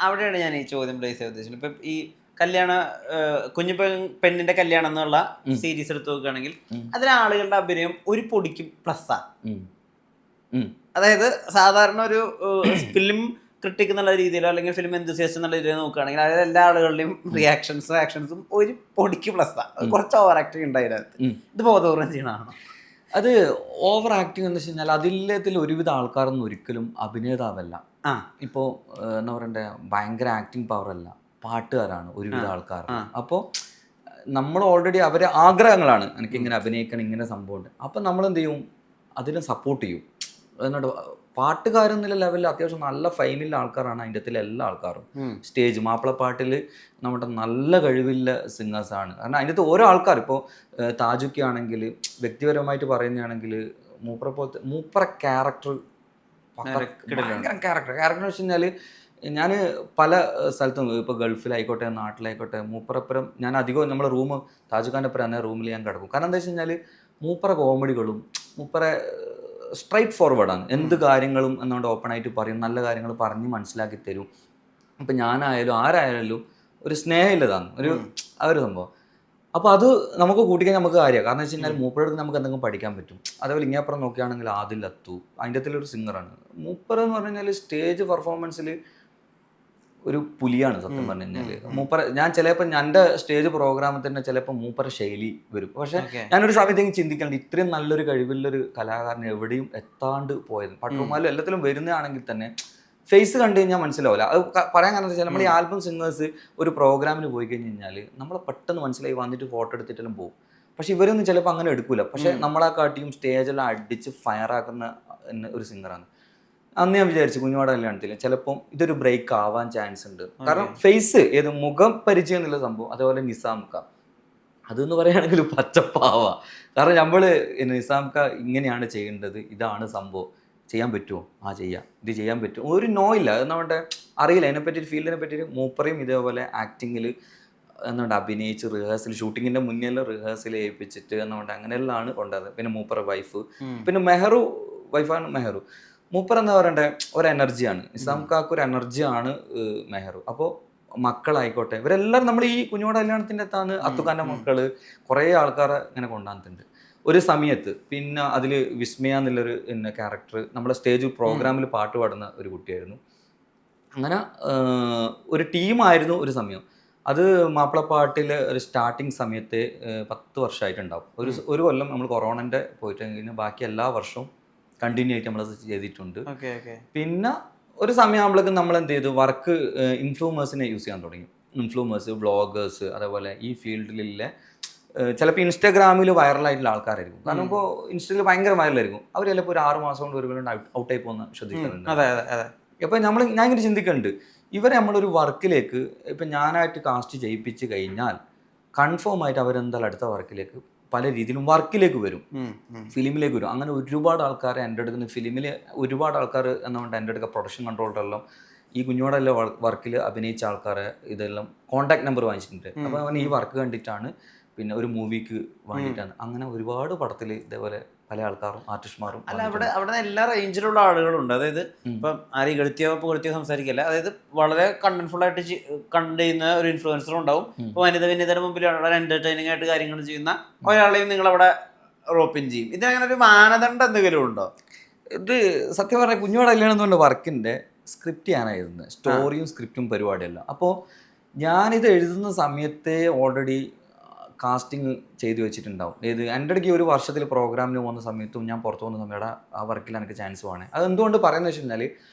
അവിടെയാണ് ഞാൻ ഈ ചോദ്യം പ്ലേസ് ചെയ്യാൻ ഉദ്ദേശിച്ചത്. ഇപ്പം ഈ കല്യാണ കുഞ്ഞു പെണ്ണിന്റെ കല്യാണം എന്നുള്ള സീരീസ് എടുത്ത് നോക്കുകയാണെങ്കിൽ അതിലെ ആളുകളുടെ അഭിനയം ഒരു പൊടിക്ക് പ്ലസ്സാണ്. അതായത് സാധാരണ ഒരു ഫിലിം ക്രിട്ടിക് എന്നുള്ള രീതിയിലോ അല്ലെങ്കിൽ ഫിലിം എന്തൂസിയാസ്റ്റ് എന്നുള്ള രീതിയിൽ നോക്കുകയാണെങ്കിൽ അതായത് എല്ലാ ആളുകളുടെയും ആക്ഷൻസും ഒരു പൊടിക്ക് പ്ലസ്സാണ്. കുറച്ച് ഓവർ ആക്ടിങ് ഉണ്ടായിരുന്നു. ഇത് ബോധപൂർവ്വം ചെയ്യണമാണോ? അത് ഓവർ ആക്ടിങ് എന്ന് വെച്ച് കഴിഞ്ഞാൽ അതിൽ ഒരുവിധ ആൾക്കാരൊന്നും ഒരിക്കലും അഭിനേതാവല്ല. ഇപ്പോൾ എന്താ പറയണ്ടേ, ഭയങ്കര ആക്ടിങ് പവർ അല്ല, പാട്ടുകാരാണ് ഒരുവിധ ആൾക്കാർ. അപ്പോൾ നമ്മൾ ഓൾറെഡി അവരെ ആഗ്രഹങ്ങളാണ് എനിക്കിങ്ങനെ അഭിനയിക്കണം, ഇങ്ങനെ സംഭവമുണ്ട്. അപ്പം നമ്മളെന്ത് ചെയ്യും, അതിനെ സപ്പോർട്ട് ചെയ്യും. എന്നിട്ട് പാട്ടുകാരെന്നുള്ള ലെവലിൽ അത്യാവശ്യം നല്ല ഫൈമുള്ള ആൾക്കാരാണ് അതിൻ്റെ അകത്തിലെ എല്ലാ ആൾക്കാരും. സ്റ്റേജ് മാപ്പിളപ്പാട്ടിൽ നമ്മുടെ നല്ല കഴിവുള്ള സിംഗേഴ്സാണ്. കാരണം അതിൻ്റെ അകത്ത് ഓരോ ആൾക്കാർ, ഇപ്പോൾ താജുക്കി ആണെങ്കിൽ വ്യക്തിപരമായിട്ട് പറയുകയാണെങ്കിൽ മൂപ്പറ ക്യാരക്ടർ ഭയങ്കര ക്യാരക്ടർ എന്ന് വെച്ച് കഴിഞ്ഞാൽ ഞാൻ പല സ്ഥലത്തും ഇപ്പോൾ ഗൾഫിലായിക്കോട്ടെ നാട്ടിലായിക്കോട്ടെ മൂപ്പറപ്പുറം ഞാൻ അധികവും നമ്മളെ റൂം താജുഖാൻ്റെ അപ്പുറം തന്നെ റൂമിൽ ഞാൻ കിടക്കും. കാരണം എന്താ വെച്ച് കഴിഞ്ഞാൽ മൂപ്പറ കോമഡികളും മൂപ്പറ സ്ട്രൈറ്റ് ഫോർവേഡാണ്. എന്ത് കാര്യങ്ങളും എന്നുകൊണ്ട് ഓപ്പണായിട്ട് പറയും, നല്ല കാര്യങ്ങൾ പറഞ്ഞ് മനസ്സിലാക്കി തരും. ഇപ്പം ഞാനായാലും ആരായാലും ഒരു സ്നേഹമില്ലതാണ് ആ ഒരു സംഭവം. അപ്പോൾ അത് നമുക്ക് കൂട്ടിക്കാൻ നമുക്ക് കാര്യമാണ്. കാരണം വെച്ച് കഴിഞ്ഞാൽ മൂപ്പറടുത്ത് നമുക്ക് എന്തെങ്കിലും പഠിക്കാൻ പറ്റും. അതേപോലെ ഇങ്ങേപ്പുറം നോക്കുകയാണെങ്കിൽ ആദിൽ അത്തു അതിൻ്റെ അകത്തിലൊരു സിംഗറാണ്. മൂപ്പർ എന്ന് പറഞ്ഞു കഴിഞ്ഞാൽ സ്റ്റേജ് പെർഫോമൻസിൽ ഒരു പുലിയാണ് സത്യം പറഞ്ഞു കഴിഞ്ഞാൽ. മൂപ്പര ഞാൻ ചിലപ്പോൾ എൻ്റെ സ്റ്റേജ് പ്രോഗ്രാമിൽ തന്നെ ചിലപ്പോൾ മൂപ്പര ശൈലി വരും. പക്ഷെ ഞാനൊരു സമയത്തേക്ക് ചിന്തിക്കുന്നുണ്ട്, ഇത്രയും നല്ലൊരു കഴിവുള്ളൊരു കലാകാരൻ എവിടെയും എത്താണ്ട് പോയത്. പട്ടുമാലും എല്ലാത്തിലും വരുന്നതാണെങ്കിൽ തന്നെ ഫേസ് കണ്ടു കഴിഞ്ഞാൽ മനസ്സിലാവില്ല. അത് പറയാൻ കാരണം എന്താ വെച്ചാൽ നമ്മൾ ഈ ആൽബം സിംഗേഴ്സ് ഒരു പ്രോഗ്രാമിന് പോയി കഴിഞ്ഞ് കഴിഞ്ഞാൽ നമ്മൾ പെട്ടെന്ന് മനസ്സിലായി വന്നിട്ട് ഫോട്ടോ എടുത്തിട്ടെല്ലാം പോകും. പക്ഷെ ഇവരൊന്നും ചിലപ്പോൾ അങ്ങനെ എടുക്കില്ല. പക്ഷെ നമ്മളെ കാട്ടിയും സ്റ്റേജെല്ലാം അടിച്ച് ഫയറാക്കുന്ന ഒരു സിംഗറാണ്. അന്ന് ഞാൻ വിചാരിച്ചു കുഞ്ഞുവാട കല്യാണത്തിൽ ചിലപ്പം ഇതൊരു ബ്രേക്ക് ആവാൻ ചാൻസ് ഉണ്ട്. കാരണം ഫേസ് ഏത് മുഖം പരിചയം എന്നുള്ള സംഭവം. അതേപോലെ നിസാംക്ക അതെന്ന് പറയുകയാണെങ്കിൽ പച്ചപ്പാവാ. കാരണം നമ്മൾ നിസാംക്ക ഇങ്ങനെയാണ് ചെയ്യേണ്ടത്, ഇതാണ് സംഭവം, ചെയ്യാൻ പറ്റുമോ, ചെയ്യാം, ഇത് ചെയ്യാൻ പറ്റുമോ, ഒരു നോ ഇല്ല. നമ്മുടെ അറിയില്ല അതിനെപ്പറ്റി ഫീൽഡിനെ പറ്റിയിട്ട്. മൂപ്പറയും ഇതേപോലെ ആക്ടിങ്ങിൽ എന്നുകൊണ്ട് അഭിനയിച്ച് റിഹേഴ്സൽ ഷൂട്ടിങ്ങിൻ്റെ മുന്നിൽ റിഹേഴ്സൽ ചെയ്യിപ്പിച്ചിട്ട് എന്നുകൊണ്ട് അങ്ങനെയെല്ലാം കൊണ്ടത്. പിന്നെ മൂപ്പറ വൈഫ്, പിന്നെ വൈഫാണ് മെഹറു. മൂപ്പർ എന്താ പറയണ്ടേ ഒരു എനർജിയാണ്. നിസാംക്കാക്ക് ഒരു എനർജിയാണ് മെഹറു. അപ്പോൾ മക്കളായിക്കോട്ടെ ഇവരെല്ലാവരും നമ്മൾ ഈ കുഞ്ഞുവാട കല്യാണത്തിൻ്റെ അകത്താണ് അത്തുഖാൻ്റെ മക്കള് കുറേ ആൾക്കാരെ ഇങ്ങനെ കൊണ്ടുവന്നിട്ടുണ്ട് ഒരു സമയത്ത്. പിന്നെ അതിൽ വിസ്മയ എന്നുള്ളൊരു ക്യാരക്ടർ നമ്മുടെ സ്റ്റേജ് പ്രോഗ്രാമിൽ പാട്ട് പാടുന്ന ഒരു കുട്ടിയായിരുന്നു. അങ്ങനെ ഒരു ടീമായിരുന്നു ഒരു സമയം. അത് മാപ്പിളപ്പാട്ടിൽ ഒരു സ്റ്റാർട്ടിങ് സമയത്ത് 10 വർഷമായിട്ടുണ്ടാവും. ഒരു കൊല്ലം നമ്മൾ കൊറോണൻ്റെ പോയിട്ട് കഴിഞ്ഞാൽ ബാക്കി എല്ലാ വർഷവും കണ്ടിന്യൂ ആയിട്ട് നമ്മളത് ചെയ്തിട്ടുണ്ട്. പിന്നെ ഒരു സമയമാകുമ്പോഴേക്കും നമ്മൾ എന്ത് ചെയ്തു, വർക്ക് ഇൻഫ്ലൂമേഴ്സിനെ യൂസ് ചെയ്യാൻ തുടങ്ങി. ഇൻഫ്ലൂമേഴ്സ്, വ്ളോഗേഴ്സ്, അതേപോലെ ഈ ഫീൽഡിലെ ചിലപ്പോൾ ഇൻസ്റ്റാഗ്രാമിൽ വൈറലായിട്ടുള്ള ആൾക്കാരായിരിക്കും. കാരണം ഇപ്പോൾ ഇൻസ്റ്റയിൽ ഭയങ്കര വൈറലായിരിക്കും. അവർ ചിലപ്പോൾ ഒരു 6 മാസം കൊണ്ട് ഒരു കൊല്ലം ഔട്ടായി പോകുന്ന ശ്രദ്ധിക്കുന്നുണ്ട്. അപ്പോൾ ഞാൻ ഇങ്ങനെ ചിന്തിക്കുന്നുണ്ട്, ഇവരെ നമ്മളൊരു വർക്കിലേക്ക് ഇപ്പം ഞാനായിട്ട് കാസ്റ്റ് ചെയ്യിപ്പിച്ച് കഴിഞ്ഞാൽ കൺഫേം ആയിട്ട് അവരെന്തായാലും അടുത്ത വർക്കിലേക്ക് പല രീതിയിലും വർക്കിലേക്ക് വരും, ഫിലിമിലേക്ക് വരും. അങ്ങനെ ഒരുപാട് ആൾക്കാരെ എൻ്റെ അടുക്കുന്ന ഫിലിമിൽ ഒരുപാട് ആൾക്കാർ എന്നുകൊണ്ട് എൻ്റെ അടുക്ക പ്രൊഡക്ഷൻ കൺട്രോളറെല്ലാം ഈ കുഞ്ഞോടെല്ലാം വർക്കിൽ അഭിനയിച്ച ആൾക്കാരെ ഇതെല്ലാം കോൺടാക്ട് നമ്പർ വാങ്ങിച്ചിട്ടുണ്ട്. അപ്പോൾ അവൻ ഈ വർക്ക് കണ്ടിട്ടാണ് പിന്നെ ഒരു മൂവിക്ക് വേണ്ടിയിട്ടാണ്. അങ്ങനെ ഒരുപാട് പടത്തിൽ ഇതേപോലെ പല ആൾക്കാരും ആർട്ടിസ്റ്റ്മാരും. അല്ല അവിടെ എല്ലാ റേഞ്ചിലുള്ള ആളുകളുണ്ട്. അതായത് ഇപ്പം ആരെയും കെടുത്തിയോ സംസാരിക്കില്ല. അതായത് വളരെ കണ്ടന്റ്ഫുൾ ആയിട്ട് കണ്ട് ചെയ്യുന്ന ഒരു ഇൻഫ്ലുവൻസറും ഉണ്ടാവും. ഇപ്പോൾ വനിതയുടെ മുമ്പിൽ വളരെ എന്റർടൈനിങ് ആയിട്ട് കാര്യങ്ങൾ ചെയ്യുന്ന ഒരാളെയും നിങ്ങളവിടെ റോപ്പിൻ ചെയ്യും. ഇതിനങ്ങനെ ഒരു മാനദണ്ഡം എന്തെങ്കിലും ഉണ്ടോ? ഇത് സത്യം പറഞ്ഞാൽ കുഞ്ഞുവാട കല്യാണം എന്നുള്ള വർക്കിൻ്റെ സ്ക്രിപ്റ്റ് ഞാനായിരുന്നു, സ്റ്റോറിയും സ്ക്രിപ്റ്റും പരിപാടിയെല്ലാം. അപ്പോൾ ഞാനിത് എഴുതുന്ന സമയത്തെ ഓൾറെഡി കാസ്റ്റിംഗ് ചെയ്തു വെച്ചിട്ടുണ്ടാവും. എൻ്റെ ഇടയ്ക്ക് ഒരു വർഷത്തിൽ പ്രോഗ്രാമിന് പോകുന്ന സമയത്തും ഞാൻ പുറത്തു പോകുന്ന സമയത്ത് ആ വർക്കിൽ എനിക്ക് ചാൻസ് വേണേ. അതെന്തുകൊണ്ട് പറയുന്നത് വെച്ച് കഴിഞ്ഞാൽ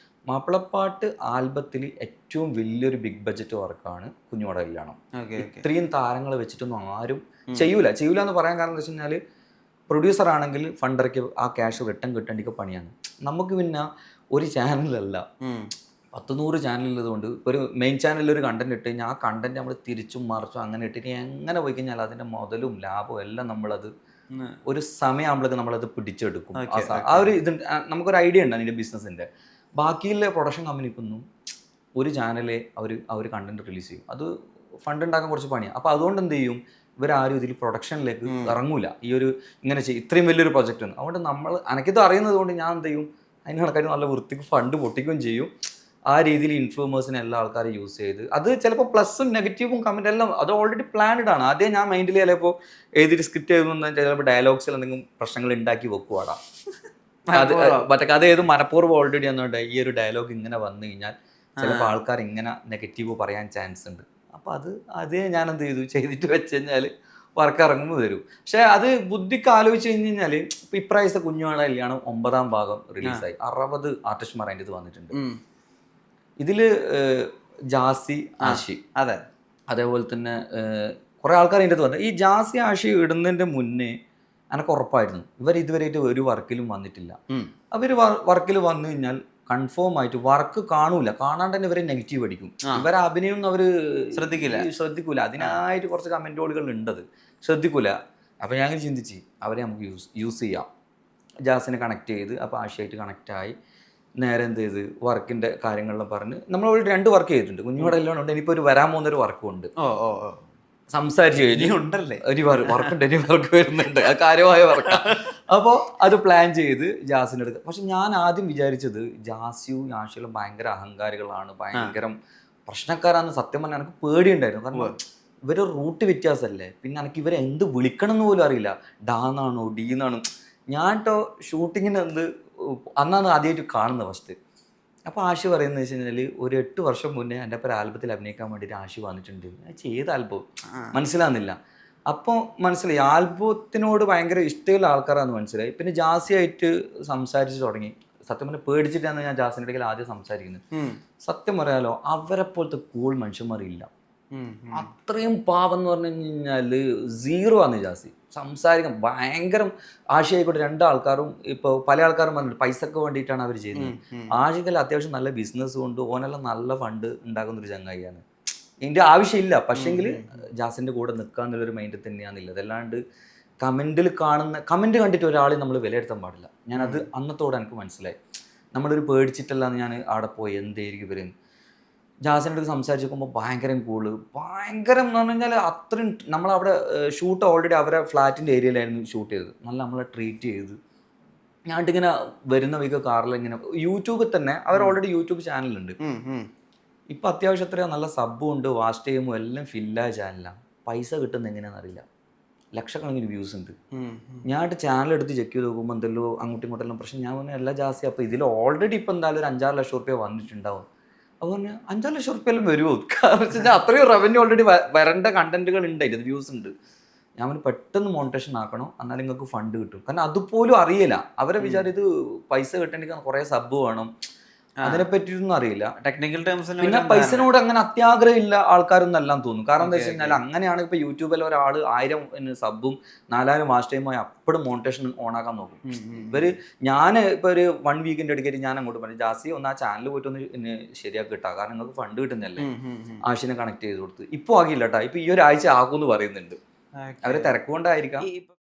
മാപ്പിളപ്പാട്ട് ആൽബത്തിൽ ഏറ്റവും വലിയൊരു ബിഗ് ബഡ്ജറ്റ് വർക്കാണ് കുഞ്ഞുവാട കല്യാണം. ഇത്രയും താരങ്ങൾ വെച്ചിട്ടൊന്നും ആരും ചെയ്യൂല എന്ന് പറയാൻ കാരണം എന്താ വെച്ച് കഴിഞ്ഞാൽ പ്രൊഡ്യൂസർ ആണെങ്കിൽ ഫണ്ടർക്ക് ആ ക്യാഷ് റിട്ടേൺ കിട്ടേണ്ടിക്ക് പണിയാണ്. നമുക്ക് പിന്നെ ഒരു ചാനലല്ല 100 ചാനലുള്ളതുകൊണ്ട് ഒരു മെയിൻ ചാനലിൽ ഒരു കണ്ടന്റ് ഇട്ട് കഴിഞ്ഞാൽ ആ കണ്ടന്റ് നമ്മൾ തിരിച്ചും മറിച്ചും അങ്ങനെ ഇട്ടിട്ട് എങ്ങനെ പോയി കഴിഞ്ഞാൽ അതിൻ്റെ മുതലും ലാഭവും എല്ലാം നമ്മളത് ഒരു സമയമാകുമ്പോഴേക്കും നമ്മളത് പിടിച്ചെടുക്കും. ആ ഒരു ഇത് നമുക്കൊരു ഐഡിയ ഉണ്ട് അതിൻ്റെ ബിസിനസ്സിൻ്റെ. ബാക്കിയുള്ള പ്രൊഡക്ഷൻ കമ്പനിക്കൊന്നും ഒരു ചാനലേ അവർ കണ്ടന്റ് റിലീസ് ചെയ്യും. അത് ഫണ്ട് ഉണ്ടാക്കാൻ കുറച്ച് പണിയാണ്. അപ്പോൾ അതുകൊണ്ട് എന്ത് ചെയ്യും, ഇവരാരും ഇതിൽ പ്രൊഡക്ഷനിലേക്ക് ഇറങ്ങൂല. ഈ ഒരു ഇങ്ങനെ ഇത്രയും വലിയൊരു പ്രൊജക്റ്റ് ആണ്. അതുകൊണ്ട് എനിക്കിത് അറിയുന്നത് കൊണ്ട് ഞാൻ എന്ത് ചെയ്യും, അതിന് കണക്കായിട്ട് നല്ല വൃത്തിക്ക് ഫണ്ട് പൊട്ടിക്കുകയും ചെയ്യും. ആ രീതിയിൽ ഇൻഫ്ലുമേഴ്സിനെ എല്ലാ ആൾക്കാരും യൂസ് ചെയ്ത് അത് ചിലപ്പോൾ പ്ലസും നെഗറ്റീവും കമന്റ് എല്ലാം അത് ഓൾറെഡി പ്ലാൻഡ് ആണ്. ആദ്യം ഞാൻ മൈൻഡിൽ ചിലപ്പോൾ എഴുതിയിട്ട് സ്ക്രിപ്റ്റ് എഴുതുന്ന ചിലപ്പോൾ ഡയലോഗ്സിൽ എന്തെങ്കിലും പ്രശ്നങ്ങൾ ഉണ്ടാക്കി വെക്കുവാടാ. അത് മറ്റേ കഥ ഏത് മനഃപൂർവ്വം ഓൾറെഡി എന്നുണ്ട് ഈ ഒരു ഡയലോഗ് ഇങ്ങനെ വന്നു കഴിഞ്ഞാൽ ചിലപ്പോൾ ആൾക്കാർ ഇങ്ങനെ നെഗറ്റീവ് പറയാൻ ചാൻസ് ഉണ്ട്. അപ്പോൾ അതേ ഞാൻ എന്ത് ചെയ്തിട്ട് വെച്ച് കഴിഞ്ഞാൽ വർക്ക് ഇറങ്ങുമ്പോൾ തരും. പക്ഷെ അത് ബുദ്ധിക്ക് ആലോചിച്ച് കഴിഞ്ഞ് കഴിഞ്ഞാൽ ഇപ്പം ഇപ്രാവശ്യത്തെ കുഞ്ഞുവാണ് കല്യാണം 9ാം ഭാഗം റിലീസായി. 60 ആർട്ടിസ്റ്റ്മാർ അതിൻ്റെ ഇത് വന്നിട്ടുണ്ട്. ഇതില് ജാസി ആഷി അതെ അതേപോലെ തന്നെ കുറെ ആൾക്കാർ അതിൻ്റെ അത് പറഞ്ഞു. ഈ ജാസി ആഷി ഇടുന്നതിന്റെ മുന്നേ എനിക്ക് ഉറപ്പായിരുന്നു ഇവർ ഇതുവരെയായിട്ട് ഒരു വർക്കിലും വന്നിട്ടില്ല. അവർ വർക്കിൽ വന്നു കഴിഞ്ഞാൽ കൺഫേം ആയിട്ട് വർക്ക് കാണൂല, കാണാണ്ട് തന്നെ ഇവരെ നെഗറ്റീവ് അടിക്കും. ഇവരെ അഭിനയം അവര് ശ്രദ്ധിക്കൂല. അതിനായിട്ട് കുറച്ച് കമന്റുകൾ ഉണ്ടത് ശ്രദ്ധിക്കൂല. അപ്പൊ ഞാൻ ചിന്തിച്ച് അവരെ നമുക്ക് യൂസ് ചെയ്യാം. ജാസിനെ കണക്ട് ചെയ്ത് അപ്പോൾ ആഷിയായിട്ട് കണക്ട് ആയി നേരെ എന്ത് ചെയ്ത് വർക്കിന്റെ കാര്യങ്ങളിലും പറഞ്ഞ് നമ്മൾ ഒരു 2 വർക്ക് ചെയ്തിട്ടുണ്ട്. കുഞ്ഞുങ്ങളുടെ എല്ലാം ഉണ്ട്. ഇനിയിപ്പോൾ ഒരു വരാൻ പോകുന്നൊരു വർക്കും ഉണ്ട്. സംസാരിച്ചു കഴിഞ്ഞു ഉണ്ടല്ലേ ഒരു വർക്കുണ്ട്, ഇനി വർക്ക് വരുന്നുണ്ട്, കാര്യമായ വർക്ക്. അപ്പോൾ അത് പ്ലാൻ ചെയ്ത് ജാസിൻ്റെ അടുത്ത്. പക്ഷെ ഞാൻ ആദ്യം വിചാരിച്ചത് ജാസിയും ആഷിയും ഭയങ്കര അഹങ്കാരികളാണ്, ഭയങ്കര പ്രശ്നക്കാരാന്ന്. സത്യം പറഞ്ഞാൽ എനിക്ക് പേടിയുണ്ടായിരുന്നു. കാരണം ഇവര് റൂട്ട് വ്യത്യാസമല്ലേ, പിന്നെ എനിക്ക് ഇവരെ എന്ത് വിളിക്കണം എന്ന് പോലും അറിയില്ല. ഡാന്നാണോ ഡീന്നാണോ. ഞാൻ കേട്ടോ ഷൂട്ടിങ്ങിന് അന്നാണ് ആദ്യമായിട്ട് കാണുന്നത് ഫസ്റ്റ്. അപ്പോൾ ആഷി പറയുന്നത് വെച്ച് കഴിഞ്ഞാൽ ഒരു 8 വർഷം മുന്നേ എൻ്റെ ഒപ്പം ആൽബത്തിൽ അഭിനയിക്കാൻ വേണ്ടിയിട്ട് ആഷി വന്നിട്ടുണ്ട്. ചെയ്ത ആൽബം മനസ്സിലാകുന്നില്ല. അപ്പോൾ മനസ്സിലായി ആൽബത്തിനോട് ഭയങ്കര ഇഷ്ടമുള്ള ആൾക്കാരാണെന്ന് മനസ്സിലായി. പിന്നെ ജാസിയായിട്ട് സംസാരിച്ച് തുടങ്ങി. സത്യം പറഞ്ഞാൽ പേടിച്ചിട്ടാണ് ഞാൻ ജാസിൻ്റെ ഇടയ്ക്ക് ആദ്യം സംസാരിക്കുന്നത്. സത്യം പറയാലോ അവരെ പോലത്തെ കൂൾ മനുഷ്യന്മാരില്ല. അത്രയും പാവം എന്ന് പറഞ്ഞു കഴിഞ്ഞാൽ 0 ആണ് ജാസി. സംസാരിക്കാൻ ഭയങ്കര ആശയായിക്കോട്ടെ. 2 ആൾക്കാരും ഇപ്പോൾ പല ആൾക്കാരും പറഞ്ഞിട്ട് പൈസക്ക് വേണ്ടിയിട്ടാണ് അവർ ചെയ്യുന്നത്. ആഷികൽ അത്യാവശ്യം നല്ല ബിസിനസ് കൊണ്ട് ഓനെല്ലാം നല്ല ഫണ്ട് ഉണ്ടാക്കുന്നൊരു ചങ്ങായിയാണ്. ഇതിൻ്റെ ആവശ്യമില്ല. പക്ഷെങ്കിൽ ജാസിൻ്റെ കൂടെ നിൽക്കാന്നുള്ളൊരു മൈൻഡിൽ തന്നെയാണെന്നുള്ളത്. അല്ലാണ്ട് കമൻറ്റ് കണ്ടിട്ട് ഒരാളെ നമ്മൾ വിലയിരുത്താൻ പാടില്ല. ഞാനത് അന്നത്തോടെ എനിക്ക് മനസ്സിലായി. നമ്മളൊരു പേടിച്ചിട്ടല്ലാന്ന് ഞാൻ അവിടെ പോയി എന്തായിരിക്കും ഇവരെന്ന്. ജാസിൻ്റെ അടുത്ത് സംസാരിച്ച് നോക്കുമ്പോൾ ഭയങ്കരം കൂള്, ഭയങ്കരം എന്ന് പറഞ്ഞു കഴിഞ്ഞാൽ അത്രയും. നമ്മളവിടെ ഷൂട്ട് ഓൾറെഡി അവരെ ഫ്ലാറ്റിൻ്റെ ഏരിയയിലായിരുന്നു ഷൂട്ട് ചെയ്തത്. നല്ല നമ്മളെ ട്രീറ്റ് ചെയ്ത് ഞാനിങ്ങനെ വരുന്ന വീക്ക് കാറിൽ ഇങ്ങനെ യൂട്യൂബിൽ തന്നെ അവർ ഓൾറെഡി യൂട്യൂബ് ചാനലുണ്ട്. ഇപ്പം അത്യാവശ്യം അത്രയും നല്ല സബ്ബും ഉണ്ട്, വാച്ച് ടൈമും എല്ലാം ഫില്ലായ ചാനലാണ്. പൈസ കിട്ടുന്നത് എങ്ങനെയാണെന്ന് അറിയില്ല. ലക്ഷക്കണക്കിന് വ്യൂസ് ഉണ്ട്. ഞാനിട്ട് ചാനൽ എടുത്ത് ചെക്ക് ചെയ്ത് നോക്കുമ്പോൾ എന്തെല്ലോ അങ്ങോട്ടും ഇങ്ങോട്ടെല്ലാം പ്രശ്നം. ഞാൻ പറഞ്ഞാൽ എല്ലാ ജാസി അപ്പോൾ ഇതിൽ ഓൾറെഡി ഇപ്പം എന്തായാലും ഒരു 5-6 ലക്ഷം റുപ്യ വന്നിട്ടുണ്ടാവും. അപ്പോൾ പറഞ്ഞാൽ 5-6 ലക്ഷം റുപ്യയെല്ലാം വരുമോ? കാരണം വെച്ച് കഴിഞ്ഞാൽ അത്രയും റവന്യൂ ഓൾറെഡി വരേണ്ട കണ്ടന്റുകൾ ഉണ്ട്, അതിൽ വ്യൂസ് ഉണ്ട്. ഞാൻ പെട്ടെന്ന് മോണിറ്റേഷൻ ആക്കണം, എന്നാൽ നിങ്ങൾക്ക് ഫണ്ട് കിട്ടും. കാരണം അതുപോലും അറിയില്ല. അവരെ വിചാരം ഇത് പൈസ കിട്ടണമെങ്കിൽ കുറേ സബ്ബ് വേണം, അതിനെ പറ്റിയൊന്നും അറിയില്ല. Technical terms. പിന്നെ പൈസനോട് അങ്ങനെ അത്യാഗ്രഹം ഇല്ല ആൾക്കാരൊന്നും എല്ലാം തോന്നും. കാരണം എന്താ വെച്ച് കഴിഞ്ഞാൽ അങ്ങനെയാണ് ഇപ്പൊ യൂട്യൂബിൽ ഒരാൾ 1000 സബ്ബും 4000 വാച്ച് ടൈമായി അപ്പോഴും മോണിറ്റേഷൻ ഓൺ ആക്കാൻ നോക്കും. ഞാൻ ഇപ്പൊ ഒരു 1 വീക്കിന്റെ ഇടയ്ക്ക് ഞാൻ അങ്ങോട്ട് പറഞ്ഞു ജാസി ഒന്ന് ആ ചാനൽ പോയിട്ട് ഒന്ന് ശരിയാക്കി കിട്ടാം, കാരണം നിങ്ങൾക്ക് ഫണ്ട് കിട്ടുന്നല്ലേ. ആഷിനെ കണക്ട് ചെയ്ത് കൊടുത്ത്. ഇപ്പൊ ആകില്ല കേട്ടോ, ഇപ്പൊ ഈ ഒരാഴ്ച ആകുമെന്ന് പറയുന്നുണ്ട്. അവര് തിരക്കുകൊണ്ടായിരിക്കാം.